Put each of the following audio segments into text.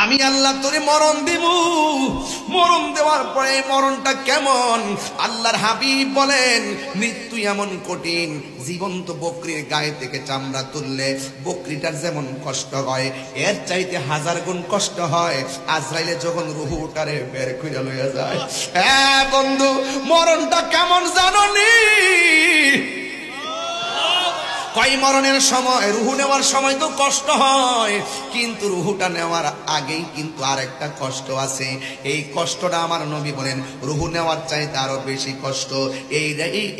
আমি আল্লাহ তোরে মরণ দিব। মরণ দেওয়ার পরে মরণটা কেমন? আল্লাহর হাবিব বলেন, মৃত্যু এমন কঠিন, জীবন্ত বকরির গায়ে থেকে চামড়া তুললে বকরিটার যেমন কষ্ট হয়, এর চাইতে 1000 গুণ কষ্ট হয় আজরাইলে যখন রুহুটারে বের করে লইয়া যায়। হ্যাঁ বন্ধু, মরণটা কেমন জানোনি? কই মরণের সময়, রুহু নেওয়ার সময় তো কষ্ট হয়, কিন্তু রুহুটা নেওয়ার আগেই কিন্তু আরেকটা কষ্ট আছে। এই কষ্টটা আমার নবী বলেন রুহু নেওয়ার চাইতে আরো বেশি কষ্ট।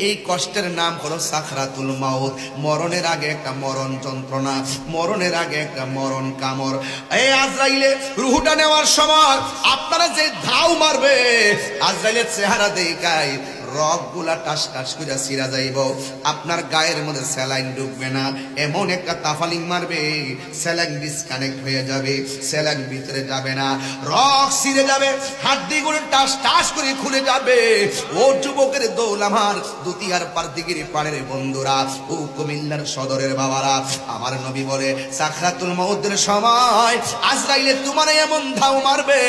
এই কষ্টের নাম হলো সাকরাতুল মাউত। মরণের আগে একটা মরণ যন্ত্রণা, মরণের আগে একটা মরণ কামড়। এই আজরাইলে রুহুটা নেওয়ার সময় আপনারা যে ধাও মারবে, আজরাইলের চেহারা দেখায় রগগুলা টাস টাস করে ছিঁড়া যাইব, আপনার গায়ের মধ্যে স্যালাইন ঢুকবে না, এমন একটা তাফালিং মারবে স্যালাইন ডিসকানেক্ট হয়ে যাবে, স্যালাইন ভিতরে যাবে না, রগ ছিঁড়ে যাবে, হাড্ডিগুলো টাস টাস করে খুলে যাবে। ও যুবকের দৌল আমার দুতিয়ার পারদিগিরি পাড়ের বন্ধুরা, ও কুমিল্লার সদরের বাবারা, আমার নবী বলে সাকরাতুল মাউতের সময় আজরাইলে তোমার এমন ধাও মারবে,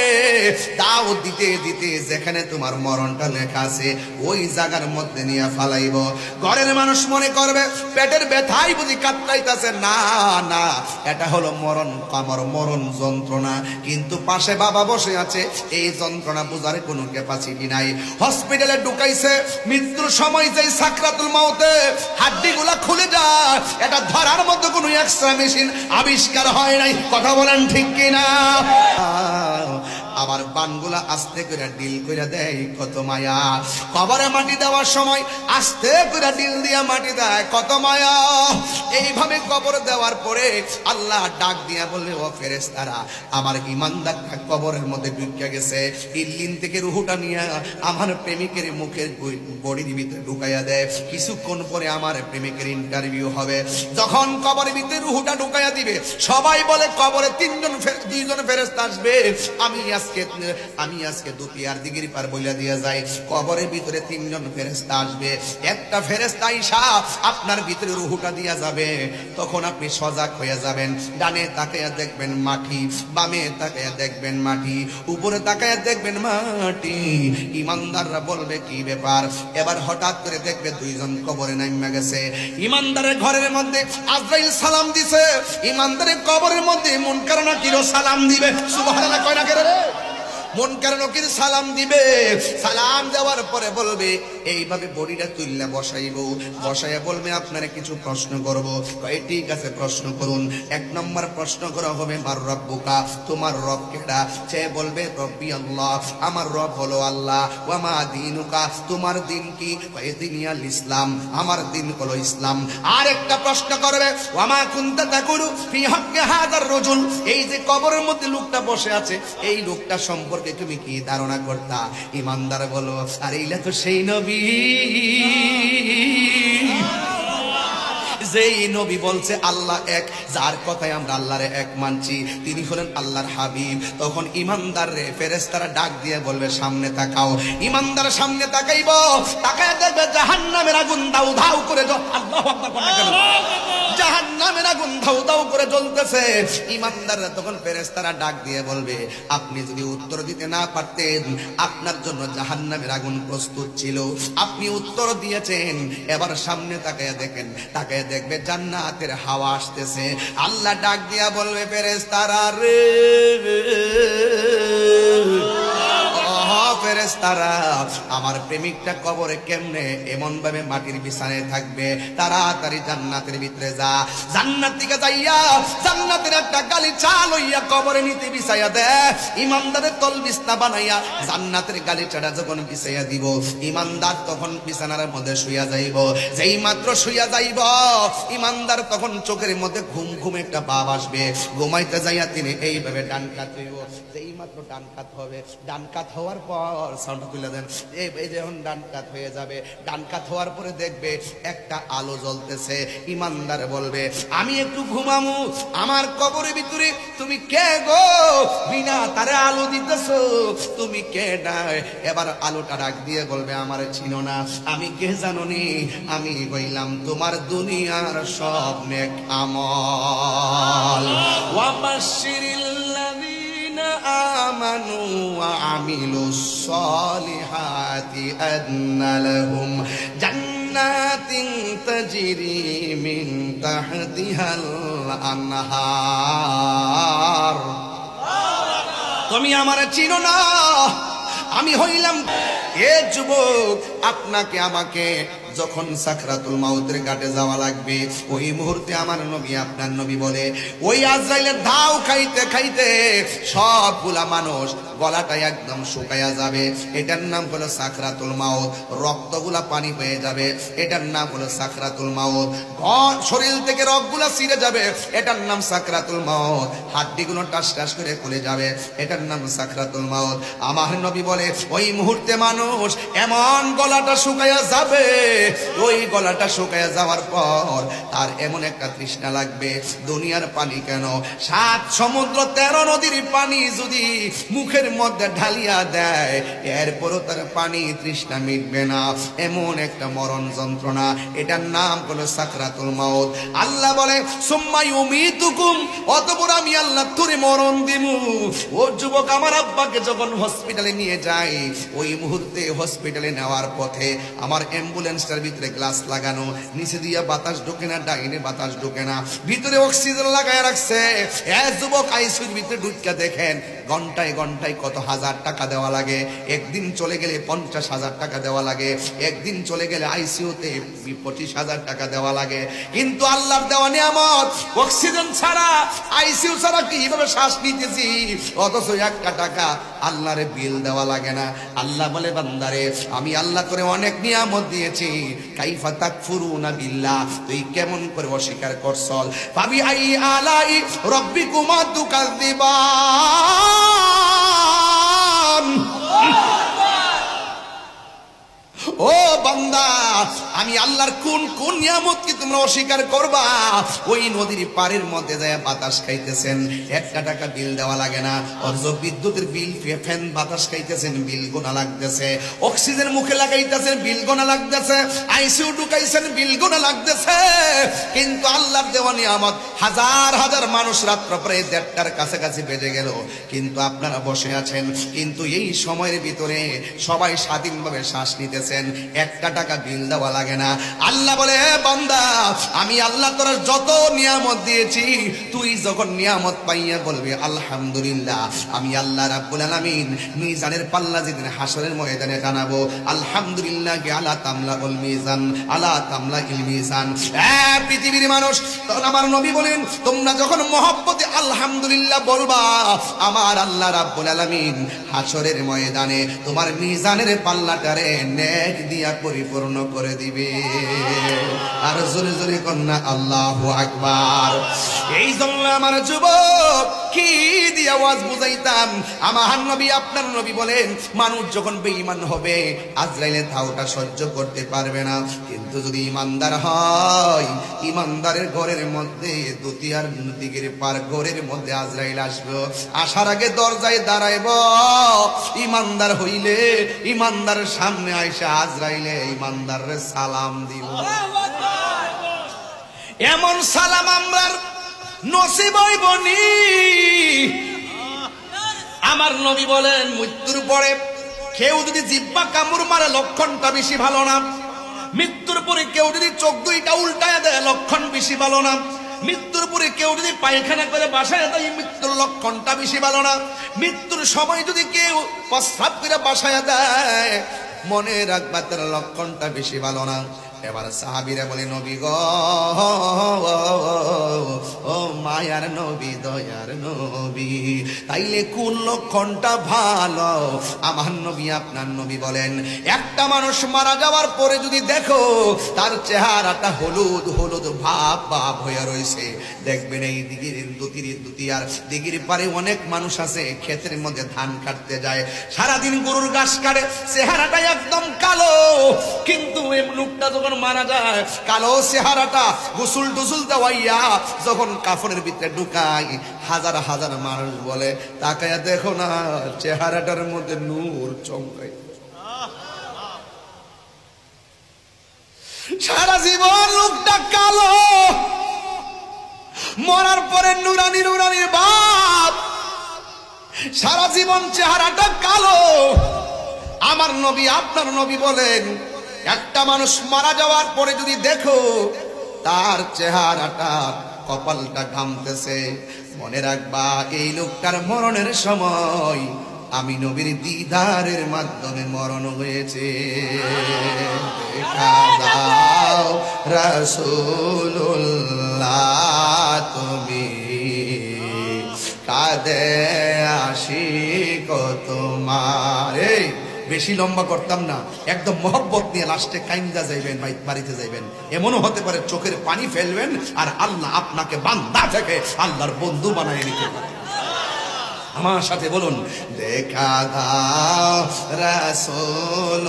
দাও দিতে দিতে যেখানে তোমার মরণটা লেখা আছে ওই জায়গার মধ্যে নিয়ে ফালাইব। ঘরের মানুষ মনে করবে পেটের ব্যথাই বুঝি কাতরাইতেছে। না না, এটা হলো মরণ কামড়, মরণ যন্ত্রণা। কিন্তু পাশে বাবা বসে আছে, এই যন্ত্রণা বোঝার কোনো ক্যাপাসিটি নাই। হসপিটালে ঢুকাইছে, মৃত্যুর সময় যে সাকরাতুল মাউতে হাড্ডিগুলা খুলে যায়, এটা ধরার মতো কোনো এক্সট্রা মেশিন আবিষ্কার হয় নাই। কথা বলেন ঠিক কিনা? আবার বানগুলা আস্তে করে ডিল করে দেয়, কত মায়া। কবরে মাটি দেওয়ার সময় আস্তে করে ডিল দিয়া মাটি দেয়, কত মায়া। এইভাবে কবর দেওয়ার পরে আল্লাহ ডাক দিয়া বললে, ও ফেরেশতারা, আমার ইমানদারটা কবরের মধ্যে ঢুকে গেছে, ইল্লিন থেকে রুহুটা নিয়ে আমার প্রেমিকের মুখের বডির ভিতরে ঢুকাইয়া দেয়। কিছুক্ষণ পরে আমার প্রেমিকের ইন্টারভিউ হবে। যখন কবরের ভিতরে রুহুটা ঢুকাইয়া দিবে, সবাই বলে কবরে 2জন ফেরেশতা আসবে। আমি আজকে দুতিয়ার দিগির পার বইলা দিয়া যায়, কবরের ভিতরে 3জন ফেরেশতা আসবে। একটা ফেরেশতা আইসা আপনার ভিতরে রুহুটা দিয়া যাবে। তখন আপনি সজাগ হয়ে যাবেন। ডানে তাকায়া দেখবেন মাটি, বামে তাকায়া দেখবেন মাটি, উপরে তাকায়া দেখবেন মাটি। ইমানদাররা বলবে কি ব্যাপার? এবার হঠাৎ করে দেখবে 2জন কবরে নাইমা গেছে। ইমানদারের ঘরের মধ্যে আজরাইল সালাম দিছে, ইমানদারের কবরের মধ্যে মুনকার নাকিরও সালাম দিবে। সুবহানাল্লাহ কয় না কেন রে? মুনকার নাকির সালাম দিবে। সালাম দেওয়ার পরে বলবে, এইভাবে বডিটা তুললে বসাইবো, বসাইয়া বলবে আপনারা কিছু প্রশ্ন করব। ঠিক আছে, প্রশ্ন করুন। 1 নম্বর প্রশ্ন করা হবে, মার রব্বুকা, তোমার রব কেডা? সে বলবে রব্বি আল্লাহ, আমার রব হলো আল্লাহ। ওয়া মা দীনুকা, তোমার দিন কি? দিনিয়াল ইসলাম, আমার দিন হলো ইসলাম। আর একটা প্রশ্ন করবে, ওয়া মা কুনতা তাকুলু ফি হাক্কি হাযার রাজুল, এই যে কবরের মধ্যে লোকটা বসে আছে, এই লোকটা সম্পর্কে তুমি কি ধারণা করতা? ইমানদার বলো, আর এইটা তো সেই নবী যেই নবী বলছে আল্লাহ এক, যার কথায় আমরা আল্লাহরে এক মানছি, তিনি হলেন আল্লাহর হাবিব। তখন ইমানদার রে ফেরেশতারা ডাক দিয়ে বলবে, সামনে তাকাও। ইমানদার সামনে তাকাইব, তাকায় দেখবে জাহান্নামের আগুন দাউ দাউ করে আল্লাহু আকবার বলেন কেন? জাহান্নামের আগুন দাউ দাউ করে জ্বলতেছে। ইমানদাররা তখন ফেরেশতারা ডাক দিয়ে বলবে, আপনি যদি উত্তর দিতে না পারতেন, আপনার জন্য জাহান্নামের আগুন প্রস্তুত ছিল, আপনি উত্তর দিয়েছেন। এবার সামনে তাকায় দেখেন, তাকায় দেখবে জান্নাতের হাওয়া আসতেছে। আল্লাহ ডাক দিয়া বলবে, ফেরেশতারা রে, ফেরেশতারা, আমার প্রেমিকটা কবরে কেমনে এমন ভাবে মাটির বিছানায় থাকবে? তাড়াতাড়ি জান্নাতের ভিতরে যা। জান্নাত থেকে যাইয়া জান্নাতের একটা গালিচা লইয়া কবরে নিতে বিছাইয়া দে। ইমানদারের তল বিছনা বানাইয়া জান্নাতের গালিচাটা যখন বিছাইয়া দিব, ইমানদার তখন বিছানার মধ্যে শুইয়া যাইব। যেই মাত্র শুইয়া যাইব, ইমানদার তখন চোখের মধ্যে ঘুম ঘুম একটা ভাব আসবে। ঘুমাইতে যাইয়া তিনি এইভাবে ডান কাত হইব। যেই মাত্র ডান কাত হবে, ডান কাত হওয়ার পর সাউন্ড তুলে দেন, এই যখন ডান কাত হয়ে যাবে, ডান কাত হওয়ার পরে দেখবে একটা আলো জ্বলতেছে। ইমানদার বলবে, আমি একটু ঘুমামু, আমার কবরের ভিতরে তুমি কে গো? বিনা তারে আলো দিতেছো, তুমি কে? নাই। এবার আলোটা ডাক দিয়ে বলবে, আমার চিনো না? আমি কে জানোনি? আমি কইলাম তোমার দুনিয়ার সব নেক আমল। ওয়াবাশশিরিল্লাযীনা আমানু ওয়া আমিলুস সলিহাতি আদনা লাহুম জান্নাতিন তাজরি মিন তাহতিহাল আনহার। তুমি আমার চিনো না, আমি হইলাম এ যুবক। আপনাকে আমাকে যখন সাকরাতুল মাউতের ঘাটে যাওয়া লাগবে, ওই মুহূর্তে আমার নবী আপনার নবী বলে, ওই আজরাইলের ধাও খাইতে খাইতে সবগুলা মানুষ গলাটা একদম শুকায়া যাবে। এটার নাম হলো সাকরাতুল মাউত। রক্তগুলা পানি হয়ে যাবে, এটার নাম হলো সাকরাতুল মাউত। শরীর থেকে রগগুলা ছিঁড়ে যাবে, এটার নাম সাকরাতুল মাউত। হাড্ডিগুলো টাস টাস করে খুলে যাবে, এটার নাম সাকরাতুল মাউত। আমার নবী বলে, ওই মুহূর্তে মানুষ এমন গলাটা শুকায়া যাবে, ওই গলাটা শুকায়া যাওয়ার পর তার এমন একটা তৃষ্ণা লাগবে, দুনিয়ার পানি কেন 7 সমুদ্র 13 নদীর পানি যদি মুখের মধ্যে ঢালিয়া দেয়, এরপরও তার পানি তৃষ্ণা মিটবে না। এমন একটা মরণ যন্ত্রণা, এটার নাম হলো সাকরাতুল মাউত। আল্লাহ বলে, সুম্মা ইউমিতুকুম, অতঃপর আমি আল্লাহ তোরে মরণ দিমু। ও যুবক, আমার আব্বাকে যখন হসপিটালে নিয়ে যাই, ওই মুহূর্তে হসপিটালে নেওয়ার পথে আমার অ্যাম্বুলেন্সটার ভিতরে গ্লাস লাগানো, নিচে দিয়া বাতাস ঢোকে না, ডাইনে বাতাস ঢোকে না, ভিতরে অক্সিজেন লাগায় রাখছে। এ যুবক, আইসিইউর ভিতরে ঢুকিয়া দেখেন ঘন্টায় ঘন্টায় কত হাজার টাকা দেওয়া লাগে। একদিন চলে গেলে 50,000 টাকা দেওয়া লাগে, একদিন চলে গেলে আইসিইউতে 25,000 টাকা দেওয়া লাগে। কিন্তু আল্লাহর দেওয়া নিয়ামত, অক্সিজেন ছাড়া, আইসিইউ ছাড়া কিভাবে শ্বাস নিতেছি, অথচ 1 টাকা আল্লাহরে বিল দেওয়া লাগে না। আল্লাহ বলে, বান্দারে, আমি আল্লাহ করে অনেক নিয়ামত দিয়েছি, কাইফা তাকফুরুনা বিল্লাহ, তুই কেমন করে অস্বীকার করছস? ফাবি আই আলাই রাব্বিকুমা তুকাযিবান। ও বান্দা, আমি আল্লাহর কোন কোন নিয়ামত কি তোমরা অস্বীকার করবা? ওই নদীর পাড়ের মধ্যে যায় বাতাস খাইতেছেন, 1 টাকা বিল দেওয়া লাগে না। অথচ বিদ্যুতের বিল, ফ্যান বাতাস খাইতেছেন, বিল গোনা লাগতেছে। অক্সিজেন মুখে লাগাইতেছেন, বিল গোনা লাগতেছে। আইসিইউ ঢুকাইছেন, বিল গোনা লাগতেছে। কিন্তু আল্লাহর দেওয়া নিয়ামত, হাজার হাজার মানুষ রাত্র প্রায় 1:30টার কাছাকাছি বেজে গেল, কিন্তু আপনারা বসে আছেন। কিন্তু এই সময়ের ভিতরে সবাই স্বাধীনভাবে শ্বাস নিতেছেন, 1 টাকা বিল দেওয়া লাগে না। আল্লাহ বলে, বান্দা, আমি আল্লাহ তোর যত নিয়ামত দিয়েছি, তুই যখন নিয়ামত পাইয়া বলবি আলহামদুলিল্লাহ, আমি আল্লাহ রাব্বুল আলামিন মিজানের পাল্লা যেদিন হাসরের ময়দানে টানাবো, আলহামদুলিল্লাহ আলা তামলাউল মিজান, আলা তামলাইল মিজান। পৃথিবীর মানুষ, তখন আমার নবী বলেন, তোমরা যখন মহব্বতে আলহামদুলিল্লাহ বলবা, আমার আল্লাহ রাব্বুল আলামিন হাসরের ময়দানে তোমার মিজানের পাল্লাটারে নেক দিয়া পরিপূর্ণ করে দিবে। আর জোরে জোরে কন্যা আল্লাহু আকবার। এই জন্য আমার যুবক, কি দিয়ে আওয়াজ বুঝাইতাম, আমার নবী আপনার নবী বলেন, মানুষ যখন বেঈমান হবে, আজরাইলের ধাওটা সহ্য করতে পারবে না। কিন্তু যদি ইমানদার হয়, ইমানদারের ঘরের মধ্যে দুতিয়ার দিকের পার ঘরের মধ্যে আজরাইল আসবে, আসার আগে দরজায় দাঁড়াইব। ইমানদার হইলে ইমানদারের সামনে আইসা আজরাইলে ইমানদারের সালাম দিব। এমন সালাম আমরার নসিব হইবনি। আমার নবী বলেন, মৃত্যুর পরে কেউ যদি জিহ্বা কামড় মারে, লক্ষণটা বেশি ভালো না। মৃত্যুর পরে কেউ যদি চোখ 2টা উল্টায় দেয়, লক্ষণ বেশি ভালো না। মৃত্যুর পরে কেউ যদি পায়খানা করে বাসায় দেয়, মৃত্যুর লক্ষণটা বেশি ভালো না। মৃত্যুর সময় যদি কেউ প্রস্রাব করে বাসায় দেয়, মনে রাখবা তার লক্ষণটা বেশি ভালো না। এবার সাহাবীরা বলে, নবী গো, ও মায়ার নবী, দয়ার নবী, তাইলে কোন লক্ষণটা ভালো? আমার নবী আপনার নবী বলেন, একটা মানুষ মারা যাওয়ার পরে যদি দেখো তার চেহারাটা হলুদ হলুদ ভাব ভাব হয়ে রয়েছে, দেখবেন এই দুতিয়ার দিঘির পারে অনেক মানুষ আছে, ক্ষেতের মধ্যে ধান কাটতে যায়, সারাদিন গরুর ঘাস কাটে, চেহারাটা একদম কালো। কিন্তু এই লোকটা যখন মারা যায়, কালো চেহারাটা গোসল টুসুল দেওয়াইয়া যখন কাফনের ভিতরে ঢুকাই, হাজার হাজার মানুষ বলে, তাকায়া দেখো না, চেহারাটার মধ্যে নূর চমকায়। সারা জীবন লোকটা কালো, মরার পরে নুরানি নুরানি বাপ। সারা জীবন চেহারাটা কালো। আমার নবী আপনার নবী বলেন, একটা মানুষ মারা যাওয়ার পরে যদি দেখো তার চেহারাটা, কপালটা ঘামতেছে, মনে রাখবা এই লোকটার মরণের সময় আমি নবীর দিদারের মাধ্যমে মরণ হয়েছে। দেখা দাও রাসূলুল্লাহ তুমি, কাঁদে আশিক তোমার। এই বেশি লম্বা করতাম না, একদম মহব্বত নিয়ে লাস্টে কাইন্দা যাইবেন, বাড়িতে যাইবেন। এমনও হতে পারে চোখের পানি ফেলবেন আর আল্লাহ আপনাকে বান্দা থেকে আল্লাহর বন্ধু বানায় নিতে পারে। আমার সাথে বলুন, দেখা দাও রাসূল।